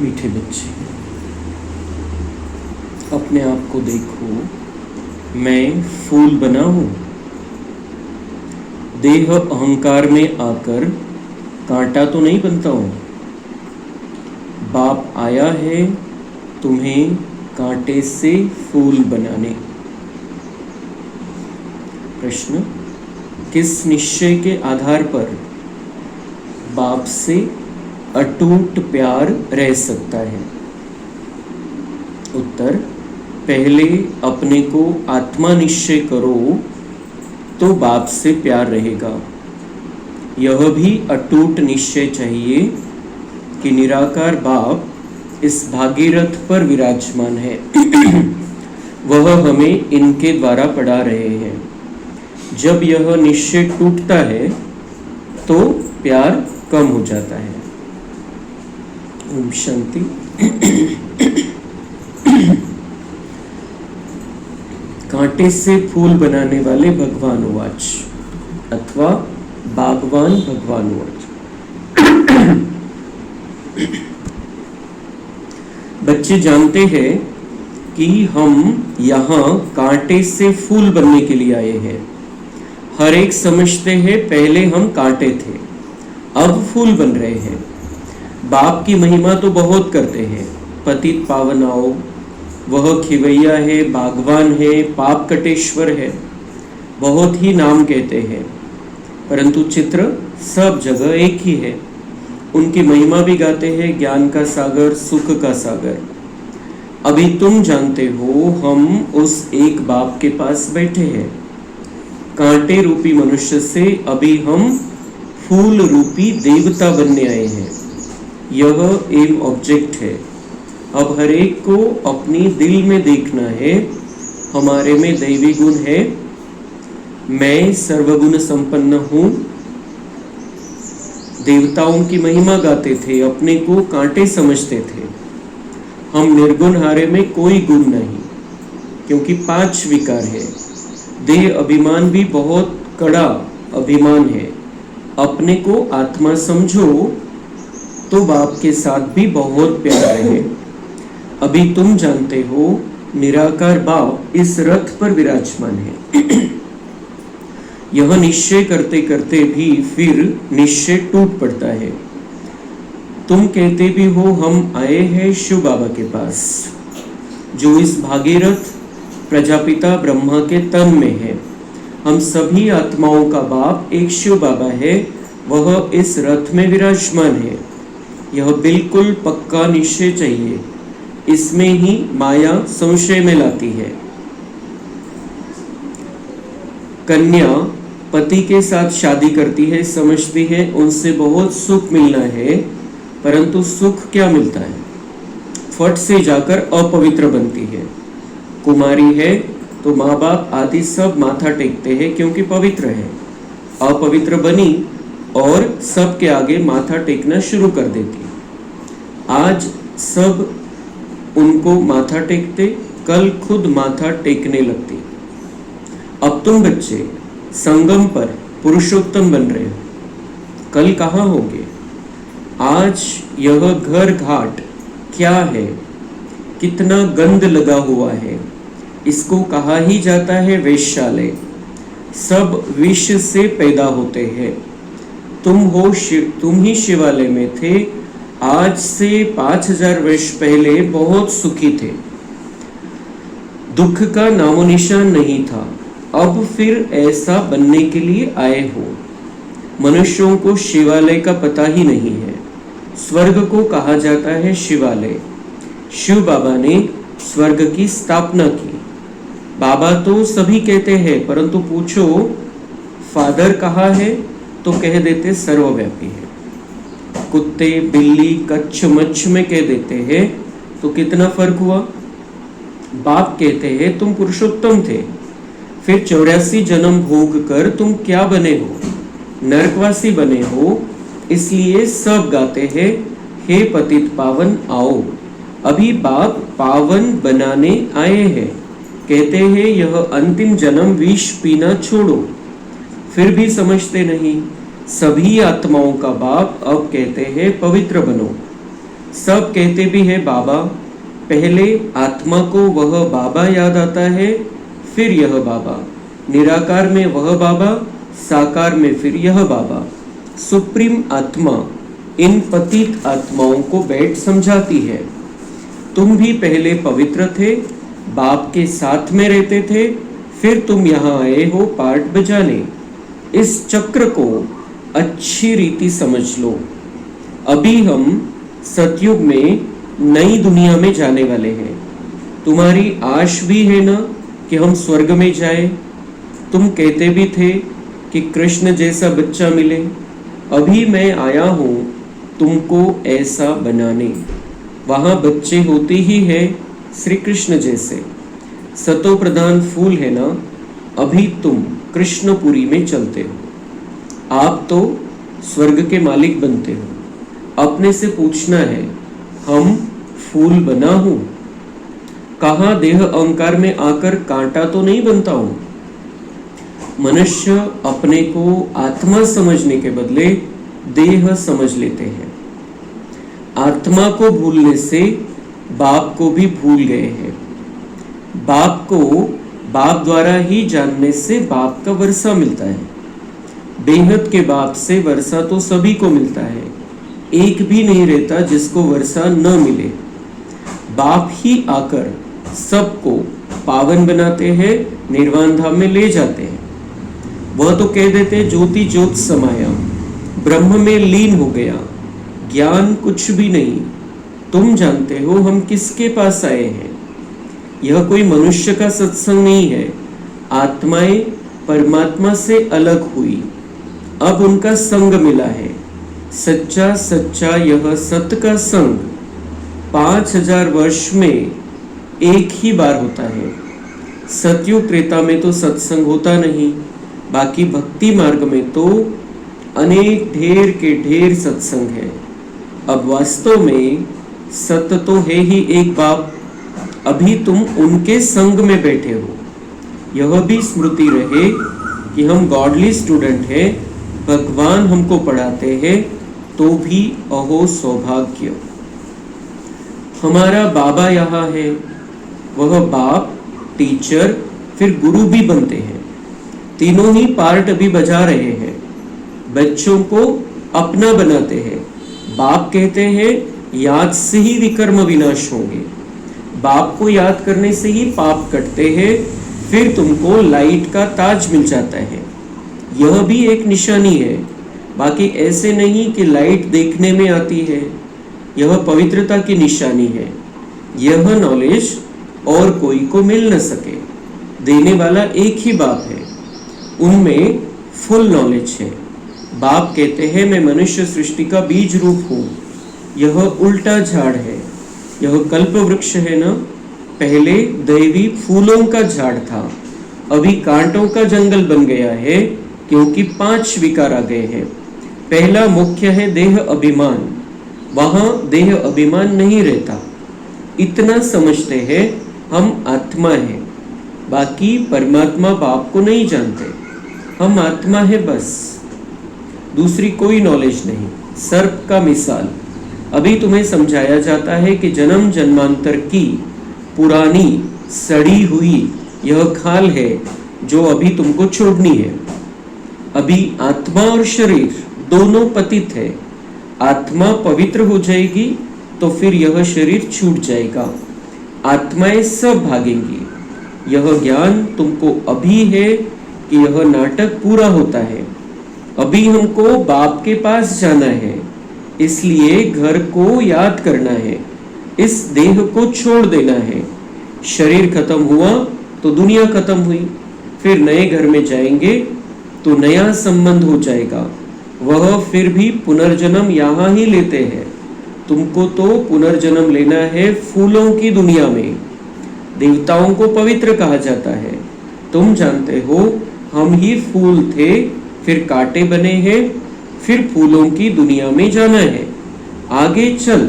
मीठे बच्चे, अपने आप को देखो, मैं फूल बना हूँ। देह अहंकार में आकर कांटा तो नहीं बनता हूँ। बाप आया है तुम्हें कांटे से फूल बनाने। प्रश्न, किस निश्चय के आधार पर बाप से अटूट प्यार रह सकता है? उत्तर, पहले अपने को आत्मा निश्चय करो तो बाप से प्यार रहेगा। यह भी अटूट निश्चय चाहिए कि निराकार बाप इस भागीरथ पर विराजमान है। वह हमें इनके द्वारा पढ़ा रहे हैं। जब यह निश्चय टूटता है तो प्यार कम हो जाता है। ओम शांति। कांटे से फूल बनाने वाले भगवान उवाच, अथवा बागवान भगवान उवाच। बच्चे जानते हैं कि हम यहाँ कांटे से फूल बनने के लिए आए हैं। हर एक समझते हैं पहले हम कांटे थे, अब फूल बन रहे हैं। बाप की महिमा तो बहुत करते हैं, पतित पावन आओ, वह खिवैया है, बागवान है, पाप कटेश्वर है, बहुत ही नाम कहते हैं, परंतु चित्र सब जगह एक ही है। उनकी महिमा भी गाते हैं, ज्ञान का सागर, सुख का सागर। अभी तुम जानते हो हम उस एक बाप के पास बैठे हैं। कांटे रूपी मनुष्य से अभी हम फूल रूपी देवता बनने आए हैं। यह एम ऑब्जेक्ट है। अब हर एक को अपनी दिल में देखना है, हमारे में दैवी गुण है, मैं सर्वगुण संपन्न हूँ। देवताओं की महिमा गाते थे, अपने को कांटे समझते थे। हम निर्गुण हारे में कोई गुण नहीं, क्योंकि 5 विकार है। देह अभिमान भी बहुत कड़ा अभिमान है। अपने को आत्मा समझो तो बाप के साथ भी बहुत प्यार रहे। अभी तुम जानते हो निराकार बाप इस रथ पर विराजमान है। यह निश्चय करते करते भी फिर निश्चय टूट पड़ता है। तुम कहते भी हो हम आए हैं शिव बाबा के पास, जो इस भागीरथ प्रजापिता ब्रह्मा के तन में है। हम सभी आत्माओं का बाप एक शिव बाबा है, वह इस रथ में विराजमान है। यह बिल्कुल पक्का निश्चय चाहिए, इसमें ही माया संशय में लाती है। कन्या पति के साथ शादी करती है, समझती है उनसे बहुत सुख मिलना है, परंतु सुख क्या मिलता है? फट से जाकर अपवित्र बनती है। कुमारी है तो माँ बाप आदि सब माथा टेकते हैं क्योंकि पवित्र है। अपवित्र बनी और सबके आगे माथा टेकना शुरू कर देती। आज सब उनको माथा टेकते, कल खुद माथा टेकने लगती। अब तुम बच्चे संगम पर पुरुषोत्तम बन रहे हो, कल कहाँ होगे? आज यह घर घाट क्या है, कितना गंद लगा हुआ है। इसको कहा ही जाता है वेश्यालय। सब विष से पैदा होते हैं। तुम ही शिवालय में थे। आज से 5000 वर्ष पहले बहुत सुखी थे, दुख का नामो निशान नहीं था। अब फिर ऐसा बनने के लिए आए हो। मनुष्यों को शिवालय का पता ही नहीं है। स्वर्ग को कहा जाता है शिवालय। शिव बाबा ने स्वर्ग की स्थापना की। बाबा तो सभी कहते हैं, परंतु पूछो फादर कहाँ है तो कह देते सर्वव्यापी है। कुत्ते बिल्ली कच्छ मच्छ में कह देते हैं तो कितना फर्क हुआ? बाप कहते हैं तुम पुरुषोत्तम थे, फिर 84 जन्म भोग कर तुम क्या बने हो? नरकवासी बने हो। इसलिए सब गाते हैं हे पतित पावन आओ। अभी बाप पावन बनाने आए हैं। कहते हैं यह अंतिम जन्म विष पीना छोड़ो, फिर भी समझते नहीं। सभी आत्माओं का बाप अब कहते हैं पवित्र बनो। सब कहते भी है बाबा, पहले आत्मा को वह बाबा याद आता है, फिर यह बाबा, निराकार में वह बाबा, साकार में फिर यह बाबा। सुप्रीम आत्मा इन पतित आत्माओं को बैठ समझाती है, तुम भी पहले पवित्र थे, बाप के साथ में रहते थे, फिर तुम यहाँ आए हो पार्ट बजाने। इस चक्र को अच्छी रीति समझ लो। अभी हम सतयुग में नई दुनिया में जाने वाले हैं। तुम्हारी आश भी है ना कि हम स्वर्ग में जाए। तुम कहते भी थे कि कृष्ण जैसा बच्चा मिले। अभी मैं आया हूँ तुमको ऐसा बनाने। वहाँ बच्चे होते ही है श्री कृष्ण जैसे। सतो प्रधान फूल है ना, अभी तुम कृष्णपुरी में चलते हो। आप तो स्वर्ग के मालिक बनते हो। अपने से पूछना है, हम फूल बना हूँ? कहाँ देह अहंकार में आकर कांटा तो नहीं बनता हूँ। मनुष्य अपने को आत्मा समझने के बदले देह समझ लेते हैं। आत्मा को भूलने से बाप को भी भूल गए हैं। बाप को बाप द्वारा ही जानने से बाप का वर्षा मिलता है। बेहद के बाप से वर्षा तो सभी को मिलता है, एक भी नहीं रहता जिसको वर्षा न मिले। बाप ही आकर सबको पावन बनाते हैं, निर्वाण धाम में ले जाते हैं। वह तो कह देते ज्योति ज्योत समाया, ब्रह्म में लीन हो गया, ज्ञान कुछ भी नहीं। तुम जानते हो हम किसके पास आए हैं। यह कोई मनुष्य का सत्संग नहीं है। आत्माएं परमात्मा से अलग हुई, अब उनका संग मिला है। सच्चा सच्चा यह सत्य का संग 5000 वर्ष में एक ही बार होता है। सतयुग त्रेता में तो सत्संग होता नहीं, बाकी भक्ति मार्ग में तो अनेक ढेर के ढेर सत्संग है। अब वास्तव में सत्य तो है ही एक बाप, अभी तुम उनके संग में बैठे हो। यह भी स्मृति रहे कि हम गॉडली स्टूडेंट हैं, भगवान हमको पढ़ाते हैं, तो भी अहो सौभाग्य। हमारा बाबा यहाँ है, वह बाप, टीचर, फिर गुरु भी बनते हैं। तीनों ही पार्ट अभी बजा रहे हैं। बच्चों को अपना बनाते हैं। बाप कहते हैं याद से ही विकर्म विनाश होंगे। बाप को याद करने से ही पाप कटते हैं, फिर तुमको लाइट का ताज मिल जाता है। यह भी एक निशानी है। बाकी ऐसे नहीं कि लाइट देखने में आती है, यह पवित्रता की निशानी है। यह नॉलेज और कोई को मिल न सके, देने वाला एक ही बाप है। उनमें फुल नॉलेज है। बाप कहते हैं मैं मनुष्य सृष्टि का बीज रूप हूँ। यह उल्टा झाड़ है। यह कल्प वृक्ष है ना, पहले दैवी फूलों का झाड़ था, अभी कांटों का जंगल बन गया है, क्योंकि 5 विकार आ गए हैं। पहला मुख्य है देह अभिमान, वहां देह अभिमान नहीं रहता। इतना समझते हैं हम आत्मा है, बाकी परमात्मा बाप को नहीं जानते। हम आत्मा है बस, दूसरी कोई नॉलेज नहीं। सर्प का मिसाल अभी तुम्हें समझाया जाता है कि जन्म जन्मांतर की पुरानी सड़ी हुई यह खाल है जो अभी तुमको छोड़नी है। अभी आत्मा और शरीर दोनों पतित है। आत्मा पवित्र हो जाएगी तो फिर यह शरीर छूट जाएगा, आत्माएं सब भागेंगी। यह ज्ञान तुमको अभी है कि यह नाटक पूरा होता है। अभी हमको बाप के पास जाना है, इसलिए घर को याद करना है, इस देह को छोड़ देना है। शरीर खत्म हुआ तो दुनिया खत्म हुई, फिर नए घर में जाएंगे तो नया संबंध हो जाएगा। वह फिर भी पुनर्जन्म यहाँ ही लेते हैं। तुमको तो पुनर्जन्म लेना है फूलों की दुनिया में। देवताओं को पवित्र कहा जाता है। तुम जानते हो हम ही फूल थे, फिर कांटे बने हैं, फिर फूलों की दुनिया में जाना है। आगे चल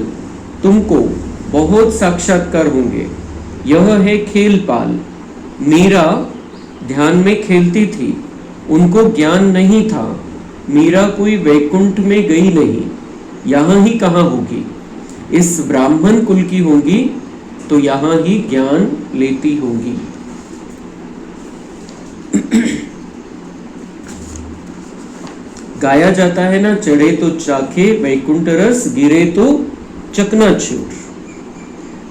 तुमको बहुत साक्षात्कार होंगे। यह है खेल पाल। मीरा ध्यान में खेलती थी, उनको ज्ञान नहीं था। मीरा कोई वैकुंठ में गई नहीं, यहाँ ही कहाँ होगी। इस ब्राह्मण कुल की होंगी तो यहाँ ही ज्ञान लेती होंगी। गाया जाता है ना, चढ़े तो चाखे वैकुंठ रस, गिरे तो चकनाचूर।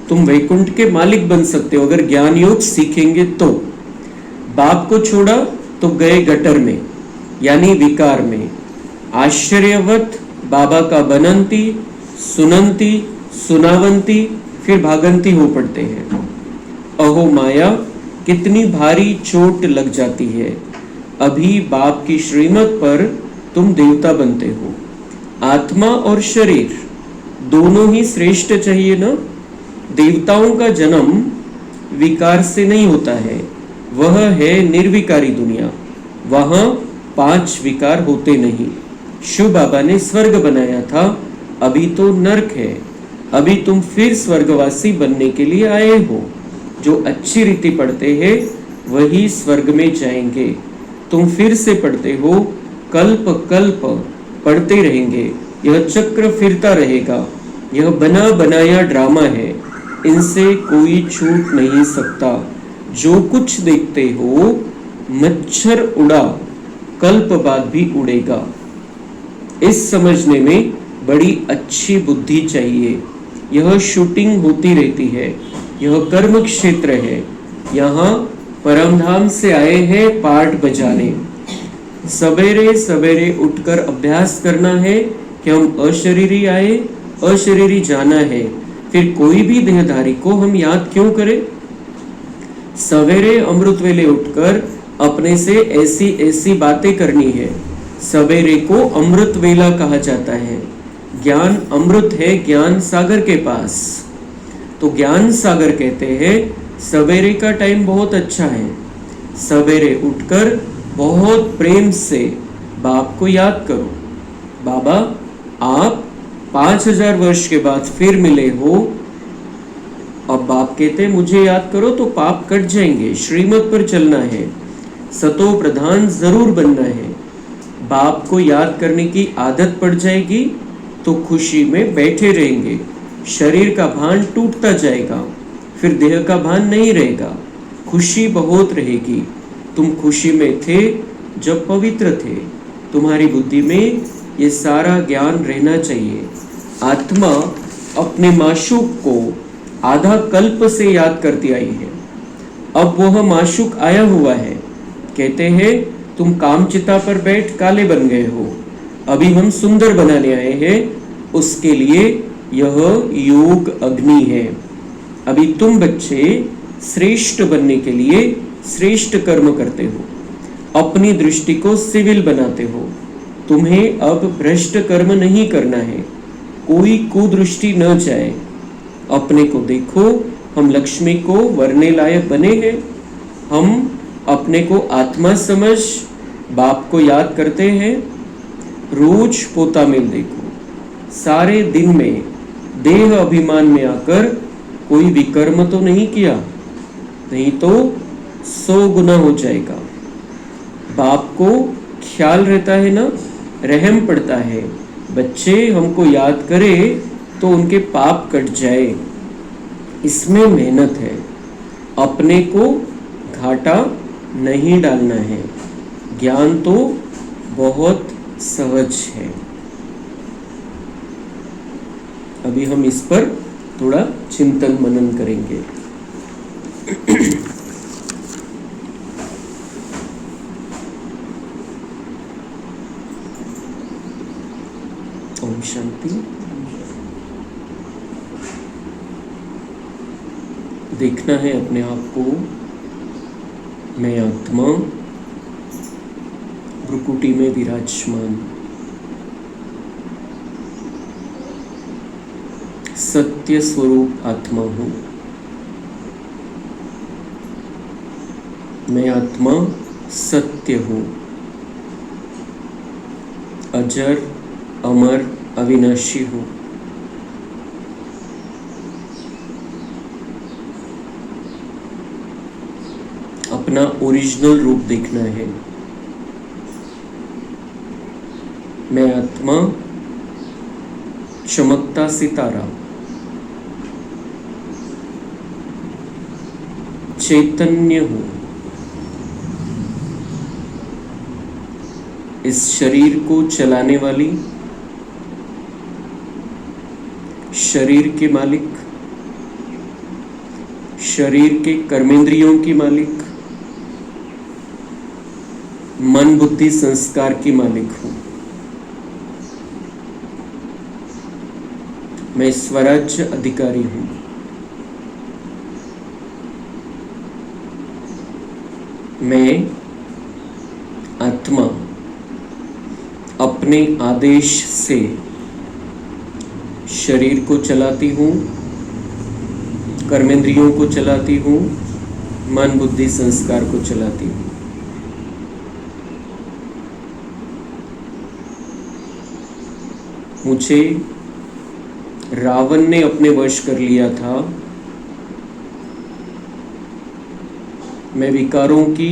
तुम वैकुंठ के मालिक बन सकते हो अगर ज्ञान योग सीखेंगे तो। बाप को छोड़ा तो गए गटर में, यानी विकार में। आश्चर्यवत बाबा का बनंती, सुनंती, सुनावंती, फिर भागंती हो पड़ते हैं। अहो माया, कितनी भारी चोट लग जाती है। अभी बाप की श्रीमत पर तुम देवता बनते हो। आत्मा और शरीर दोनों ही श्रेष्ठ चाहिए ना। देवताओं का जन्म विकार से नहीं होता है, वह है निर्विकारी दुनिया। वहां 5 विकार होते नहीं। शिव बाबा ने स्वर्ग बनाया था, अभी तो नरक है। अभी तुम फिर स्वर्गवासी बनने के लिए आए हो। जो अच्छी रीति पढ़ते हैं वही स्वर्ग में जाएंगे। तुम फिर से पढ़ते हो, कल्प कल्प पढ़ते रहेंगे। यह चक्र फिरता रहेगा। यह बना बनाया ड्रामा है, इनसे कोई छूट नहीं सकता। जो कुछ देखते हो मच्छर उड़ा, कल्प बाद भी उड़ेगा। इस समझने में बड़ी अच्छी बुद्धि चाहिए। यह शूटिंग होती रहती है, यह कर्म क्षेत्र है। यहाँ परमधाम से आए हैं पाठ बजाने। सवेरे सवेरे उठकर अभ्यास करना है कि हम अशरीरी आए, अशरीरी जाना है। फिर कोई भी देहधारी को हम याद क्यों करें। सवेरे अमृत वेले उठकर अपने से ऐसी ऐसी बातें करनी है। सवेरे को अमृत वेला कहा जाता है। ज्ञान अमृत है ज्ञान सागर के पास, तो ज्ञान सागर कहते हैं सवेरे का टाइम बहुत अच्छा है। सवेरे उठकर बहुत प्रेम से बाप को याद करो। बाबा, आप 5000 वर्ष के बाद फिर मिले हो। अब बाप कहते हैं मुझे याद करो तो पाप कट जाएंगे। श्रीमत पर चलना है, सतो प्रधान जरूर बनना है। बाप को याद करने की आदत पड़ जाएगी तो खुशी में बैठे रहेंगे। शरीर का भान टूटता जाएगा, फिर देह का भान नहीं रहेगा। खुशी बहुत रहेगी। तुम खुशी में थे जब पवित्र थे। तुम्हारी बुद्धि में ये सारा ज्ञान रहना चाहिए। आत्मा अपने माशूक को आधा कल्प से याद करती आई है। अब वह माशूक आया हुआ है। कहते हैं तुम कामचिता पर बैठ काले बन गए हो, अभी हम सुंदर बनाने आए हैं। उसके लिए यह योग अग्नि है। अभी तुम बच्चे श्रेष्ठ बनने के लिए श्रेष्ठ कर्म करते हो, अपनी दृष्टि को सिविल बनाते हो। तुम्हें अब भ्रष्ट कर्म नहीं करना है, कोई कुदृष्टि न जाए। अपने को देखो, हम लक्ष्मी को वरने लायक बने हैं। हम अपने को आत्मा समझ बाप को याद करते हैं। रोज पोता मेल देखो। सारे दिन में देह अभिमान में आकर कोई विकर्म तो नहीं किया, नहीं तो 100 गुना हो जाएगा। बाप को ख्याल रहता है ना, रहम पड़ता है। बच्चे हमको याद करे तो उनके पाप कट जाए, इसमें मेहनत है। अपने को घाटा नहीं डालना है। ज्ञान तो बहुत सहज है। अभी हम इस पर थोड़ा चिंतन मनन करेंगे। ओम शांति। देखना है अपने आप को, मैं आत्मा भ्रुकुटी में विराजमान, सत्य स्वरूप आत्मा हूँ। मैं आत्मा सत्य हूँ, अजर अमर अविनाशी हूँ। अपना ओरिजिनल रूप देखना है। मैं आत्मा चमकता सितारा, चैतन्य हूँ। इस शरीर को चलाने वाली, शरीर के मालिक, शरीर के कर्मेंद्रियों की मालिक, मन बुद्धि संस्कार की मालिक हूँ। मैं स्वराज्य अधिकारी हूँ। मैं आत्मा अपने आदेश से शरीर को चलाती हूँ, कर्मेंद्रियों को चलाती हूँ, मन बुद्धि संस्कार को चलाती हूँ। मुझे रावण ने अपने वश कर लिया था। मैं विकारों की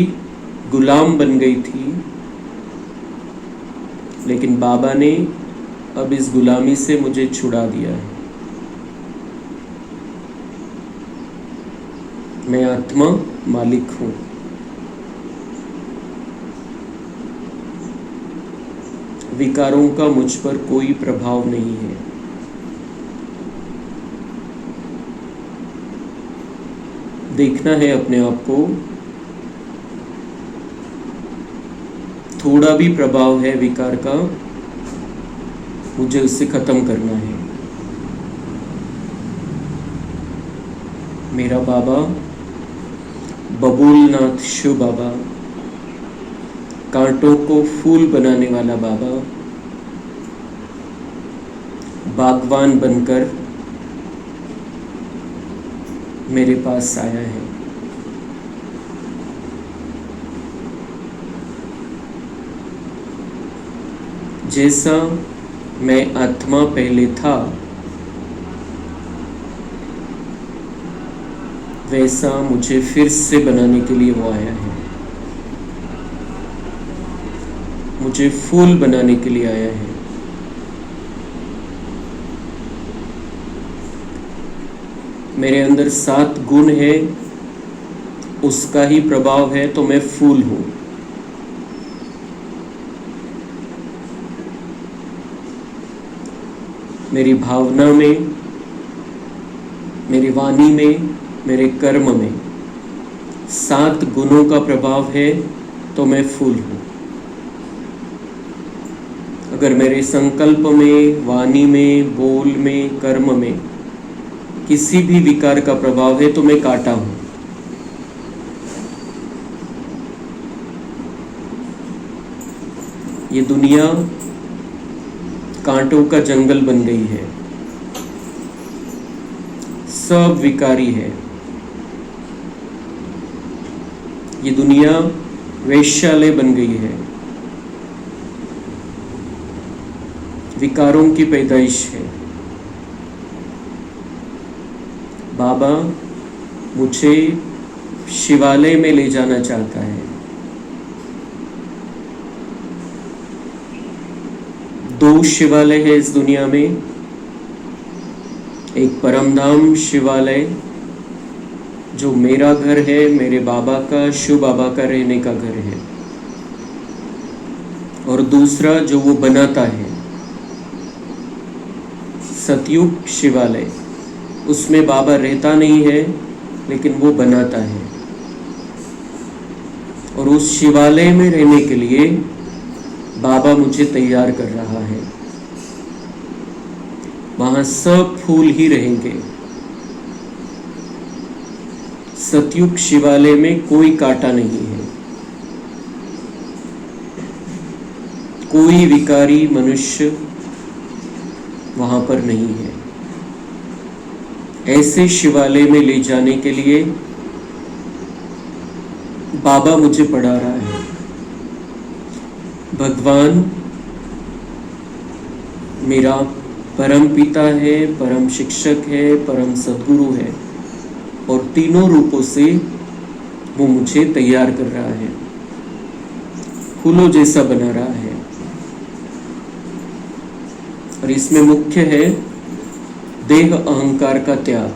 गुलाम बन गई थी, लेकिन बाबा ने अब इस गुलामी से मुझे छुड़ा दिया है। मैं आत्मा मालिक हूँ। विकारों का मुझ पर कोई प्रभाव नहीं है। देखना है अपने आप को, थोड़ा भी प्रभाव है विकार का, मुझे उससे खत्म करना है। मेरा बाबा बबूलनाथ शिव बाबा, कांटों को फूल बनाने वाला बाबा, बागवान बनकर मेरे पास आया है। जैसा मैं आत्मा पहले था, वैसा मुझे फिर से बनाने के लिए वो आया है। मुझे फूल बनाने के लिए आया है। मेरे अंदर 7 गुण है, उसका ही प्रभाव है तो मैं फूल हूं। मेरी भावना में, मेरी वाणी में, मेरे कर्म में 7 गुणों का प्रभाव है तो मैं फूल हूं। अगर मेरे संकल्प में, वाणी में, बोल में, कर्म में किसी भी विकार का प्रभाव है तो मैं कांटा हूं। ये दुनिया कांटों का जंगल बन गई है। सब विकारी है। ये दुनिया वेश्यालय बन गई है। विकारों की पैदाइश है। बाबा मुझे शिवालय में ले जाना चाहता है। 2 शिवालय है इस दुनिया में। एक परमधाम शिवालय जो मेरा घर है, मेरे बाबा का, शिव बाबा का रहने का घर है, और दूसरा जो वो बनाता है, सतयुग शिवालय। उसमें बाबा रहता नहीं है, लेकिन वो बनाता है। और उस शिवालय में रहने के लिए बाबा मुझे तैयार कर रहा है। वहां सब फूल ही रहेंगे। सतयुग शिवालय में कोई कांटा नहीं है। कोई विकारी मनुष्य वहां पर नहीं है। ऐसे शिवालय में ले जाने के लिए बाबा मुझे पढ़ा रहा है। भगवान मेरा परम पिता है, परम शिक्षक है, परम सद्गुरु है, और तीनों रूपों से वो मुझे तैयार कर रहा है, फूलों जैसा बना रहा है। और इसमें मुख्य है देह अहंकार का त्याग।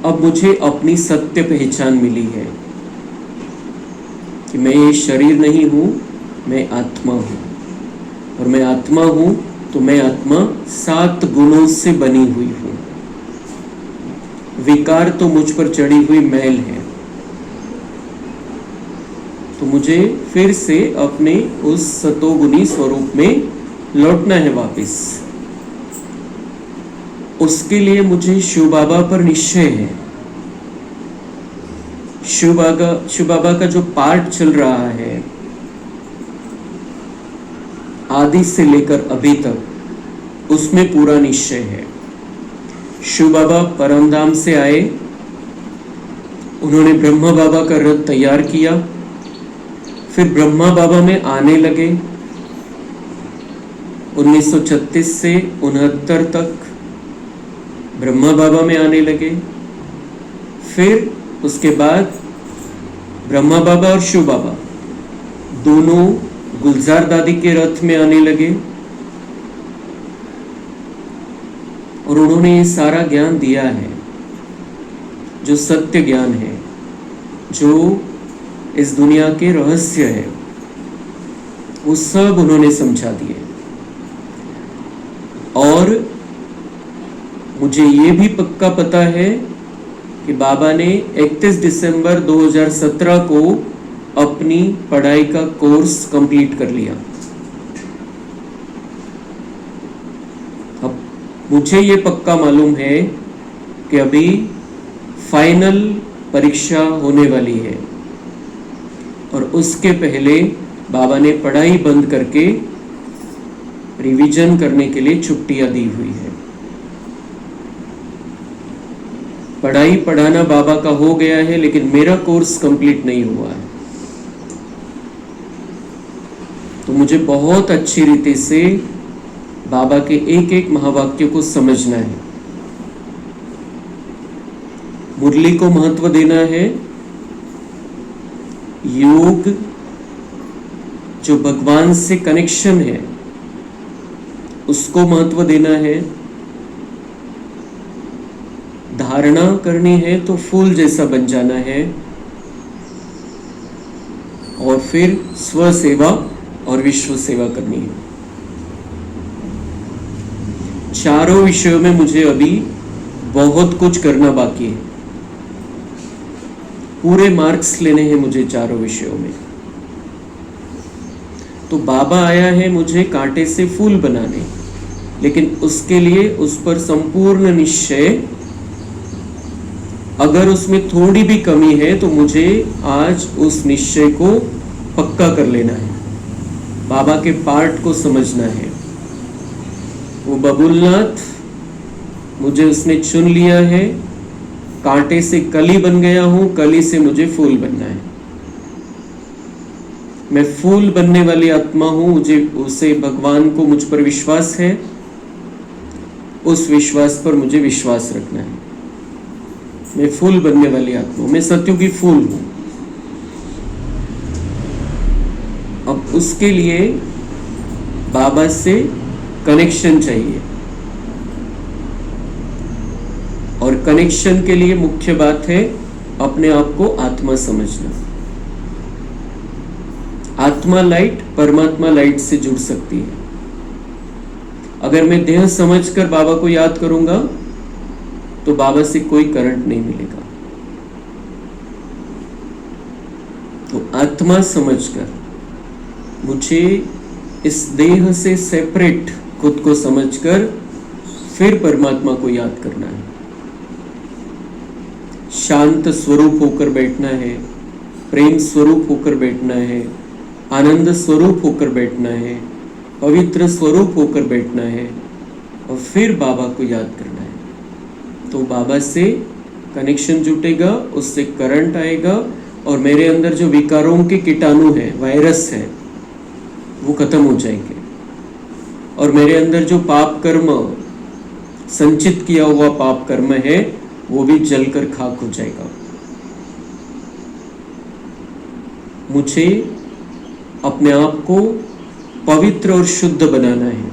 अब मुझे अपनी सत्य पहचान मिली है कि मैं ये शरीर नहीं हूँ, मैं आत्मा हूँ। और मैं आत्मा हूँ तो मैं आत्मा 7 गुणों से बनी हुई हूँ। विकार तो मुझ पर चढ़ी हुई मैल है। तो मुझे फिर से अपने उस सतोगुणी स्वरूप में लौटना है वापस। उसके लिए मुझे शिव बाबा पर निश्चय है। शिव बाबा का जो पाठ चल रहा है आदि से लेकर अभी तक, उसमें पूरा निश्चय है। शिव बाबा परमधाम से आए, उन्होंने ब्रह्मा बाबा का रथ तैयार किया, फिर ब्रह्मा बाबा में आने लगे। 1936 से 69 तक ब्रह्मा बाबा में आने लगे। फिर उसके बाद ब्रह्मा बाबा और शिव बाबा दोनों गुलजार दादी के रथ में आने लगे और उन्होंने ये सारा ज्ञान दिया है, जो सत्य ज्ञान है, जो इस दुनिया के रहस्य है, वो सब उन्होंने समझा दिए। और मुझे ये भी पक्का पता है कि बाबा ने 31 दिसंबर 2017 को अपनी पढ़ाई का कोर्स कंप्लीट कर लिया। अब मुझे ये पक्का मालूम है कि अभी फाइनल परीक्षा होने वाली है और उसके पहले बाबा ने पढ़ाई बंद करके रिवीजन करने के लिए छुट्टियां दी हुई है। पढ़ाई पढ़ाना बाबा का हो गया है, लेकिन मेरा कोर्स कंप्लीट नहीं हुआ है। तो मुझे बहुत अच्छी रीति से बाबा के एक एक महावाक्य को समझना है, मुरली को महत्व देना है, योग जो भगवान से कनेक्शन है उसको महत्व देना है, धारणा करनी है तो फूल जैसा बन जाना है, और फिर स्व सेवा और विश्व सेवा करनी है। चारों विषयों में मुझे अभी बहुत कुछ करना बाकी है। पूरे मार्क्स लेने हैं मुझे चारों विषयों में। तो बाबा आया है मुझे कांटे से फूल बनाने, लेकिन उसके लिए उस पर संपूर्ण निश्चय, अगर उसमें थोड़ी भी कमी है तो मुझे आज उस निश्चय को पक्का कर लेना है, बाबा के पार्ट को समझना है। वो बबुलनाथ, मुझे उसने चुन लिया है, कांटे से कली बन गया हूं, कली से मुझे फूल बनना है। मैं फूल बनने वाली आत्मा हूं, मुझे उसे भगवान को मुझ पर विश्वास है, उस विश्वास पर मुझे विश्वास रखना है। मैं फूल बनने वाली आत्मा हूं, मैं सत्यों की फूल हूं। अब उसके लिए बाबा से कनेक्शन चाहिए, और कनेक्शन के लिए मुख्य बात है अपने आप को आत्मा समझना। आत्मा लाइट परमात्मा लाइट से जुड़ सकती है। अगर मैं देह समझकर बाबा को याद करूंगा तो बाबा से कोई करंट नहीं मिलेगा। तो आत्मा समझकर मुझे इस देह से सेपरेट खुद को समझकर फिर परमात्मा को याद करना है। शांत स्वरूप होकर बैठना है, प्रेम स्वरूप होकर बैठना है, आनंद स्वरूप होकर बैठना है, पवित्र स्वरूप होकर बैठना है, और फिर बाबा को याद करना है। तो बाबा से कनेक्शन जुटेगा, उससे करंट आएगा, और मेरे अंदर जो विकारों के कीटाणु है, वायरस है, वो खत्म हो जाएंगे, और मेरे अंदर जो पाप कर्म, संचित किया हुआ पाप कर्म है, वो भी जलकर खाक हो जाएगा। मुझे अपने आप को पवित्र और शुद्ध बनाना है।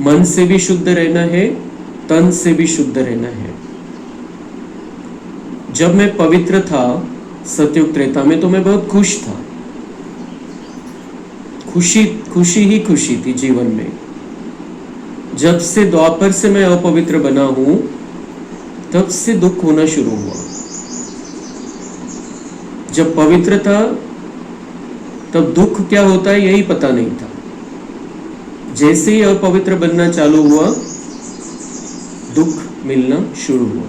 मन से भी शुद्ध रहना है, तन से भी शुद्ध रहना है। जब मैं पवित्र था सतयुग त्रेता में तो मैं बहुत खुश था, खुशी खुशी ही खुशी थी जीवन में। जब से द्वापर से मैं अपवित्र बना हूं तब से दुख होना शुरू हुआ। जब पवित्र था तब दुख क्या होता है यही पता नहीं था। जैसे ही अपवित्र बनना चालू हुआ दुख मिलना शुरू हुआ।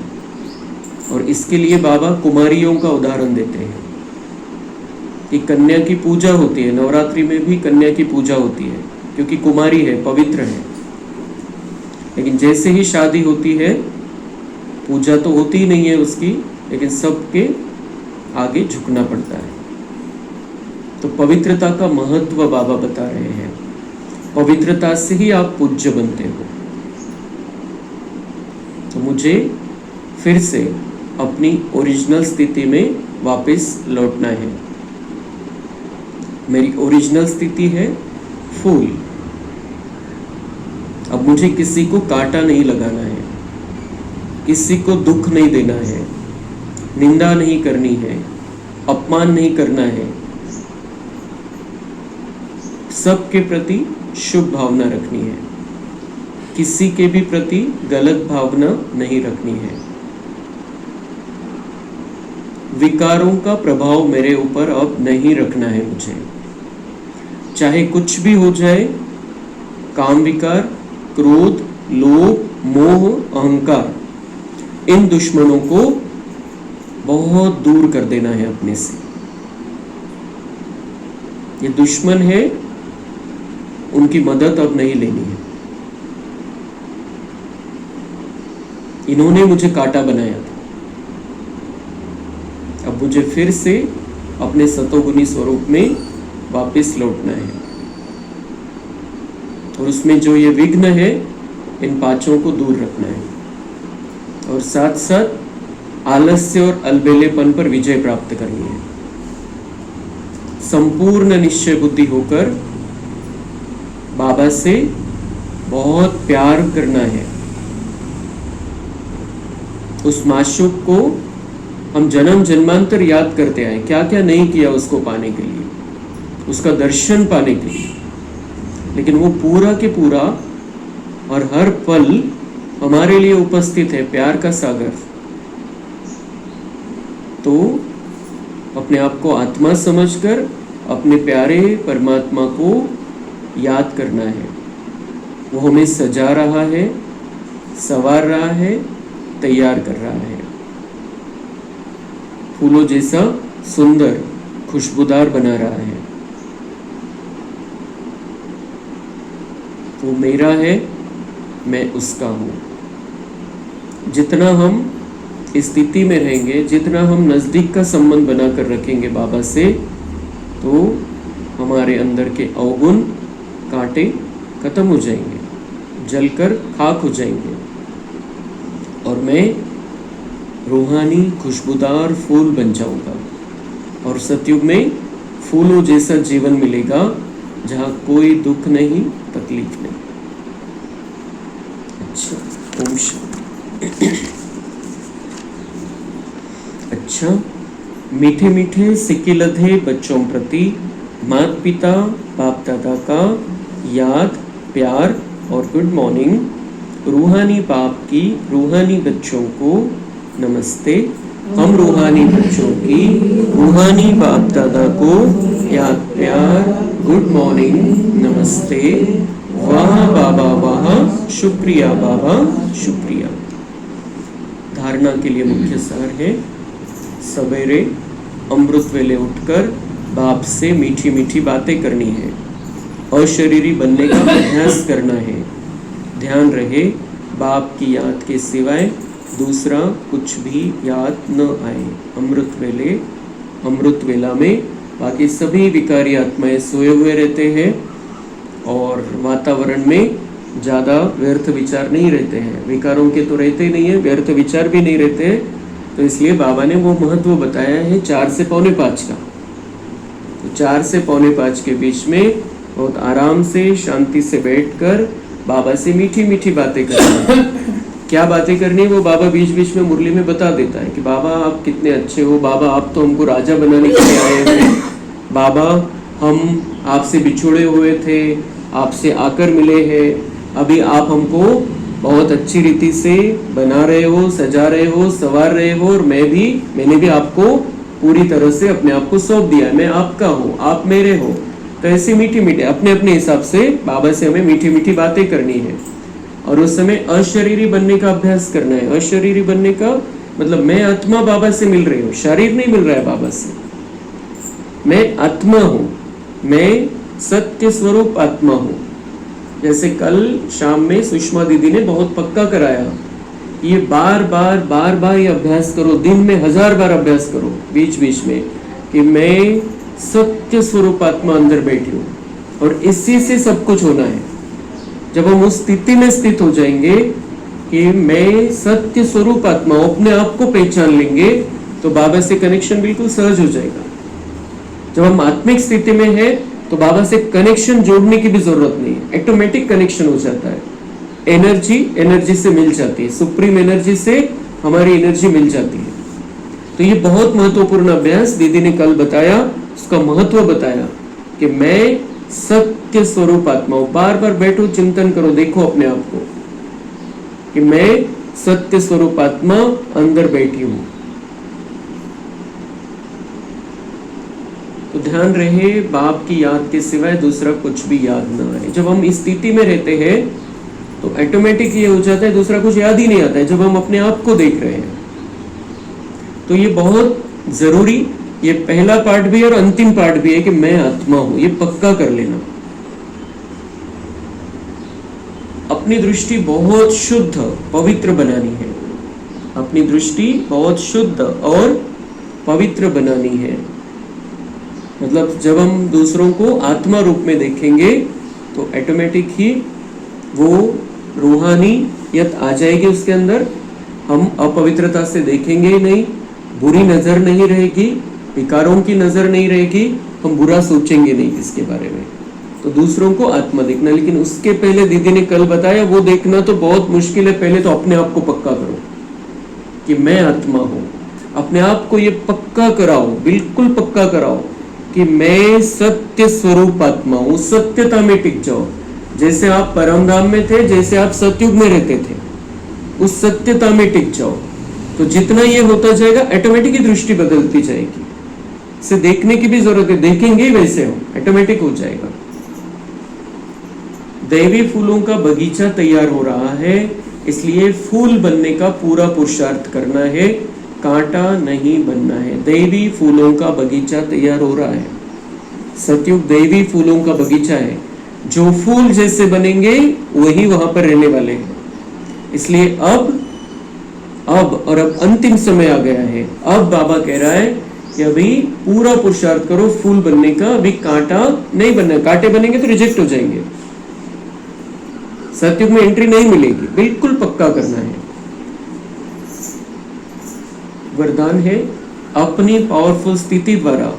और इसके लिए बाबा कुमारियों का उदाहरण देते हैं कि कन्या की पूजा होती है, नवरात्रि में भी कन्या की पूजा होती है क्योंकि कुमारी है, पवित्र है। लेकिन जैसे ही शादी होती है पूजा तो होती ही नहीं है उसकी, लेकिन सबके आगे झुकना पड़ता है। तो पवित्रता का महत्व बाबा बता रहे हैं। पवित्रता से ही आप पूज्य बनते हो। तो मुझे फिर से अपनी ओरिजिनल स्थिति में वापस लौटना है। मेरी ओरिजिनल स्थिति है फूल। अब मुझे किसी को कांटा नहीं लगाना है, किसी को दुख नहीं देना है, निंदा नहीं करनी है, अपमान नहीं करना है। सबके प्रति शुभ भावना रखनी है, किसी के भी प्रति गलत भावना नहीं रखनी है। विकारों का प्रभाव मेरे ऊपर अब नहीं रखना है मुझे। चाहे कुछ भी हो जाए, काम विकार, क्रोध, लोभ, मोह, अहंकार, इन दुश्मनों को बहुत दूर कर देना है अपने से। ये दुश्मन है, उनकी मदद अब नहीं लेनी है। इन्होंने मुझे कांटा बनाया था, अब मुझे फिर से अपने सतोगुणी स्वरूप में वापस लौटना है। और उसमें जो ये विघ्न है, इन पांचों को दूर रखना है और साथ साथ आलस्य और अलबेलेपन पर विजय प्राप्त करनी है। संपूर्ण निश्चय बुद्धि होकर बाबा से बहुत प्यार करना है। उस माशूक को हम जन्म जन्मांतर याद करते आए, क्या क्या नहीं किया उसको पाने के लिए, उसका दर्शन पाने के लिए। लेकिन वो पूरा के पूरा और हर पल हमारे लिए उपस्थित है, प्यार का सागर। तो अपने आप को आत्मा समझकर अपने प्यारे परमात्मा को याद करना है। वो हमें सजा रहा है, संवार रहा है, तैयार कर रहा है, फूलों जैसा सुंदर खुशबूदार बना रहा है। वो मेरा है, मैं उसका हूँ। जितना हम इस स्थिति में रहेंगे, जितना हम नज़दीक का संबंध बनाकर रखेंगे बाबा से, तो हमारे अंदर के अवगुण कांटे खत्म हो जाएंगे, जलकर खाक हो जाएंगे और मैं रूहानी खुशबूदार फूल बन जाऊंगा। और सतयुग में फूलों जैसा जीवन मिलेगा जहाँ कोई दुख नहीं, तकलीफ नहीं। अच्छा, ओम शांति। अच्छा, मीठे मीठे सिक्किलधे बच्चों प्रति माता पिता बाप दादा का याद, प्यार और गुड मॉर्निंग। रूहानी बाप की रूहानी बच्चों को नमस्ते। हम रूहानी बच्चों की रूहानी बाप दादा को याद, प्यार, गुड मॉर्निंग, नमस्ते। वाह बाबा वाह, शुक्रिया बाबा शुक्रिया। धारणा के लिए मुख्य सार है, सवेरे अमृत वेले उठकर बाप से मीठी मीठी बातें करनी है, अशरीरी बनने का अभ्यास करना है। ध्यान रहे बाप की याद के सिवाय दूसरा कुछ भी याद न आए। अमृत वेला में बाकी सभी विकारी आत्माएं सोए हुए रहते हैं और वातावरण में ज़्यादा व्यर्थ विचार नहीं रहते हैं। विकारों के तो रहते ही नहीं है, व्यर्थ विचार भी नहीं रहते हैं। तो इसलिए बाबा ने वो महत्व बताया है 4 से 4:45 का। तो 4 से 4:45 के बीच में बहुत आराम से शांति से बैठकर बाबा से मीठी मीठी बातें करना। क्या बातें करनी है वो बाबा बीच बीच में मुरली में बता देता है कि बाबा आप कितने अच्छे हो, बाबा आप तो हमको राजा बनाने के लिए आए हो, बाबा हम आपसे बिछुड़े हुए थे, आपसे आकर मिले हैं, अभी आप हमको बहुत अच्छी रीति से बना रहे हो, सजा रहे हो, संवार रहे हो, और मैंने भी आपको पूरी तरह से अपने आप को सौंप दिया, मैं आपका हूँ, आप मेरे हो। तो ऐसे मीठी मीठी अपने अपने हिसाब से बाबा से हमें मीठी मीठी बातें करनी है। और उस समय अशरीरी बनने का अभ्यास करना है। अशरीरी बनने का मतलब मैं आत्मा बाबा से मिल रही हूँ, शरीर नहीं मिल रहा है बाबा से, मैं आत्मा हूँ, मैं सत्य स्वरूप आत्मा हूँ। जैसे कल शाम में सुषमा दीदी ने बहुत पक्का कराया, ये बार बार ये अभ्यास करो, दिन में 1000 बार अभ्यास करो बीच बीच में, कि मैं सत्य स्वरूप आत्मा अंदर बैठी हूँ, और इसी से सब कुछ होना है। जब हम उस स्थिति में स्थित हो जाएंगे कि मैं सत्य स्वरूप आत्मा हूं, अपने आप को पहचान लेंगे, तो बाबा से कनेक्शन बिल्कुल सहज हो जाएगा। जब हम आत्मिक स्थिति में है तो बाबा से कनेक्शन जोड़ने की भी जरूरत नहीं है, ऑटोमेटिक कनेक्शन हो जाता है। एनर्जी से मिल जाती है, सुप्रीम एनर्जी से हमारी एनर्जी मिल जाती है। तो ये बहुत महत्वपूर्ण अभ्यास दीदी ने कल बताया, उसका महत्व बताया कि मैं सत्य स्वरूप आत्मा हूं। बार बार बैठो, चिंतन करो, देखो अपने आप को कि मैं सत्य स्वरूप आत्मा अंदर बैठी हूं। तो ध्यान रहे, बाप की याद के सिवाय दूसरा कुछ भी याद ना आए। जब हम इस स्थिति में रहते हैं तो ऑटोमेटिक ये हो जाता है, दूसरा कुछ याद ही नहीं आता है जब हम अपने आप को देख रहे हैं। तो ये बहुत जरूरी, ये पहला पार्ट भी और अंतिम पार्ट भी है कि मैं आत्मा हूं, ये पक्का कर लेना। अपनी दृष्टि बहुत शुद्ध पवित्र बनानी है, अपनी दृष्टि बहुत शुद्ध और पवित्र बनानी है। मतलब जब हम दूसरों को आत्मा रूप में देखेंगे तो ऑटोमेटिक ही वो रूहानियत आ जाएगी उसके अंदर। हम अपवित्रता से देखेंगे ही नहीं, बुरी नजर नहीं रहेगी, विकारों की नजर नहीं रहेगी, हम बुरा सोचेंगे नहीं इसके बारे में। तो दूसरों को आत्मा देखना, लेकिन उसके पहले दीदी ने कल बताया वो देखना तो बहुत मुश्किल है। पहले तो अपने आप को पक्का करो कि मैं आत्मा हूं। अपने आप को ये पक्का कराओ, बिल्कुल पक्का कराओ कि मैं सत्य स्वरूप आत्मा हूं। सत्यता में टिक जाओ, जैसे आप परमधाम में थे, जैसे आप सतयुग में रहते थे, उस सत्यता में टिक जाओ। तो जितना ये होता जाएगा ऑटोमेटिक दृष्टि बदलती जाएगी, इसे देखने की भी जरूरत है, देखेंगे ही वैसे हो, ऑटोमेटिक हो जाएगा। दैवी फूलों का बगीचा तैयार हो रहा है, इसलिए फूल बनने का पूरा पुरुषार्थ करना है, कांटा नहीं बनना है। दैवी फूलों का बगीचा तैयार हो रहा है। सतयुग दैवी फूलों का बगीचा है, जो फूल जैसे बनेंगे वही वहां पर रहने वाले हैं। इसलिए अब अंतिम समय आ गया है। अब बाबा कह रहा है कि अभी पूरा पुरुषार्थ करो फूल बनने का, अभी कांटा नहीं बनना। कांटे बनेंगे तो रिजेक्ट हो जाएंगे, सतयुग में एंट्री नहीं मिलेगी, बिल्कुल पक्का करना है। वरदान है, अपनी पावरफुल स्थिति द्वारा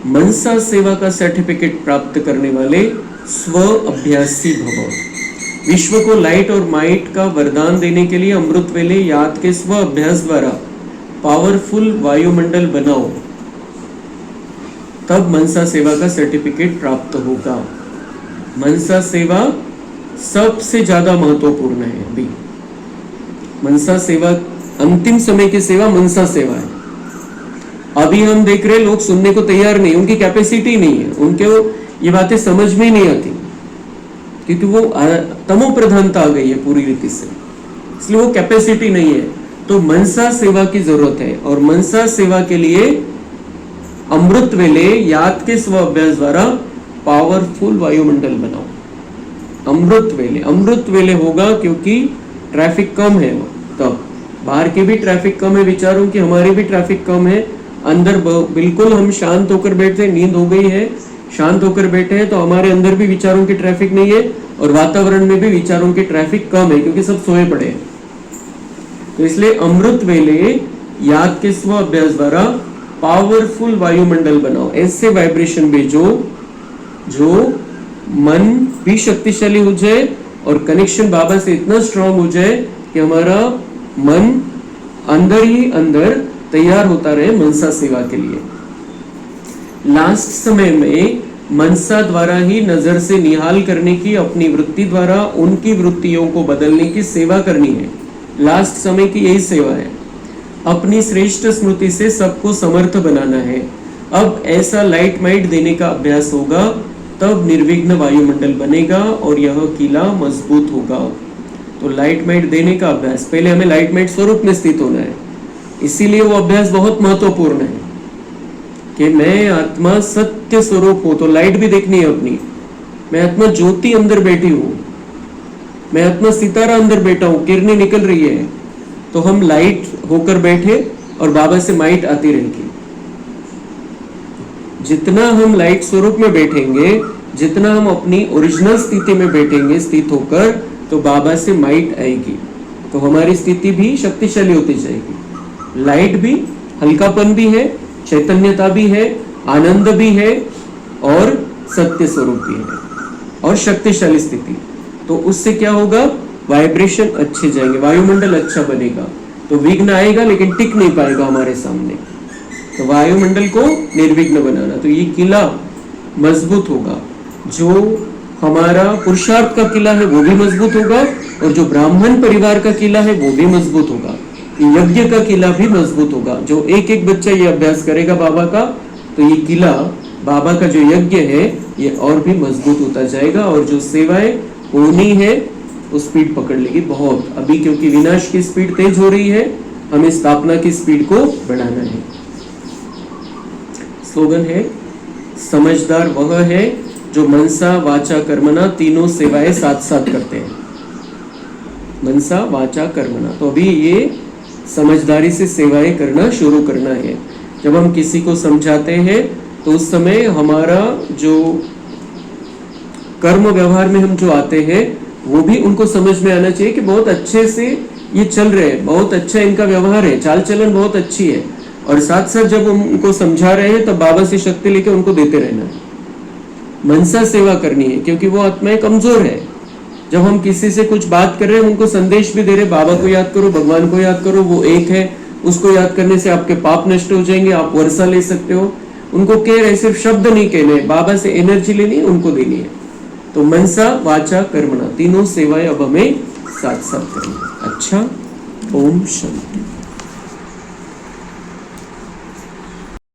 मनसा सेवा का सर्टिफिकेट प्राप्त करने वाले स्व अभ्यासी भव। विश्व को लाइट और माइट का वरदान देने के लिए अमृत वेले याद के स्व अभ्यास द्वारा पावरफुल वायुमंडल बनाओ, तब मनसा सेवा का सर्टिफिकेट प्राप्त होगा। मनसा सेवा सबसे ज्यादा महत्वपूर्ण है। अभी मनसा सेवा, अंतिम समय की सेवा मनसा सेवा है। अभी हम देख रहे लोग सुनने को तैयार नहीं, उनकी कैपेसिटी नहीं है, उनके ये बातें समझ में नहीं आती, क्योंकि वो तमो प्रधानता आ गई है पूरी रीति से, इसलिए वो कैपेसिटी नहीं है। तो मनसा सेवा की जरूरत है, और मनसा सेवा के लिए अमृत वेले याद के स्व अभ्यास द्वारा पावरफुल वायुमंडल बनाओ। अमृत वेले होगा क्योंकि ट्रैफिक कम है, तब बाहर की भी ट्रैफिक कम है, विचारों की, हमारी भी ट्रैफिक कम है। अंदर बिल्कुल हम शांत होकर बैठे, नींद हो गई है, शांत होकर बैठे हैं, तो हमारे अंदर भी विचारों की ट्रैफिक नहीं है, और वातावरण में भी विचारों की ट्रैफिक कम है क्योंकि सब सोए पड़े हैं। तो इसलिए अमृत वेले याद के स्व अभ्यास द्वारा पावरफुल वायुमंडल बनाओ, ऐसे वाइब्रेशन भेजो जो मन भी शक्तिशाली हो जाए और कनेक्शन बाबा से इतना स्ट्रांग हो जाए कि हमारा मन अंदर ही अंदर तैयार होता रहे मनसा सेवा के लिए। लास्ट समय में मनसा द्वारा ही नजर से निहाल करने की, अपनी वृत्ति द्वारा उनकी वृत्तियों को बदलने की सेवा करनी है। लास्ट समय की यही सेवा है, अपनी श्रेष्ठ स्मृति से सबको समर्थ बनाना है। अब ऐसा लाइट माइट देने का अभ्यास होगा, तब निर्विघ्न वायुमंडल बनेगा और यह किला मजबूत होगा। तो लाइट माइट देने का अभ्यास, पहले हमें लाइट माइट स्वरूप में स्थित होना है। इसीलिए वो अभ्यास बहुत महत्वपूर्ण है कि मैं आत्मा सत्य स्वरूप हूं, तो लाइट भी देखनी है अपनी। मैं आत्मा ज्योति अंदर बैठी हूं, मैं आत्मा सितारा अंदर बैठा हूं, किरणें निकल रही है। तो हम लाइट होकर बैठे और बाबा से माइट आती रहेगी। जितना हम लाइट स्वरूप में बैठेंगे, जितना हम अपनी ओरिजिनल स्थिति में बैठेंगे स्थित होकर, तो बाबा से माइट आएगी, तो हमारी स्थिति भी शक्तिशाली होती जाएगी। लाइट भी, हल्कापन भी है, चैतन्यता भी है, आनंद भी है और सत्य स्वरूप भी है और शक्तिशाली स्थिति। तो उससे क्या होगा, वाइब्रेशन अच्छे जाएंगे, वायुमंडल अच्छा बनेगा। तो विघ्न आएगा लेकिन टिक नहीं पाएगा हमारे सामने। तो वायुमंडल को निर्विघ्न बनाना, तो ये किला मजबूत होगा। जो हमारा पुरुषार्थ का किला है वो भी मजबूत होगा, और जो ब्राह्मण परिवार का किला है वो भी मजबूत होगा। यज्ञ का किला भी मजबूत होगा। जो एक एक बच्चा ये अभ्यास करेगा बाबा का, तो ये किला, बाबा का जो यज्ञ है, ये और भी मजबूत होता जाएगा। और जो सेवाएं होनी है वो स्पीड पकड़ लेगी बहुत। अभी क्योंकि विनाश की स्पीड तेज हो रही है, हमें स्थापना की स्पीड को बढ़ाना है। स्लोगन है, समझदार वह है जो मनसा वाचा कर्मणा तीनों सेवाएं साथ साथ करते हैं। मनसा वाचा कर्मणा, तो अभी ये समझदारी से सेवाएं करना शुरू करना है। जब हम किसी को समझाते हैं तो उस समय हमारा जो कर्म व्यवहार में हम जो आते हैं वो भी उनको समझ में आना चाहिए कि बहुत अच्छे से ये चल रहे हैं, बहुत अच्छा इनका व्यवहार है, चाल चलन बहुत अच्छी है। और साथ साथ जब हम उनको समझा रहे हैं तब बाबा से शक्ति लेके उनको देते रहना है। मनसा सेवा करनी है, क्योंकि वो आत्माएं कमजोर है। जब हम किसी से कुछ बात कर रहे हैं, उनको संदेश भी दे रहे, बाबा को याद करो, भगवान को याद करो, वो एक है, उसको याद करने से आपके पाप नष्ट हो जाएंगे, आप वर्षा ले सकते हो। उनको कह रहे, सिर्फ शब्द नहीं कहने, बाबा से एनर्जी लेनी है, उनको देनी है। तो मनसा वाचा कर्मणा तीनों सेवाएं अब हमें साथ साथ करनी। अच्छा, ओम शांति।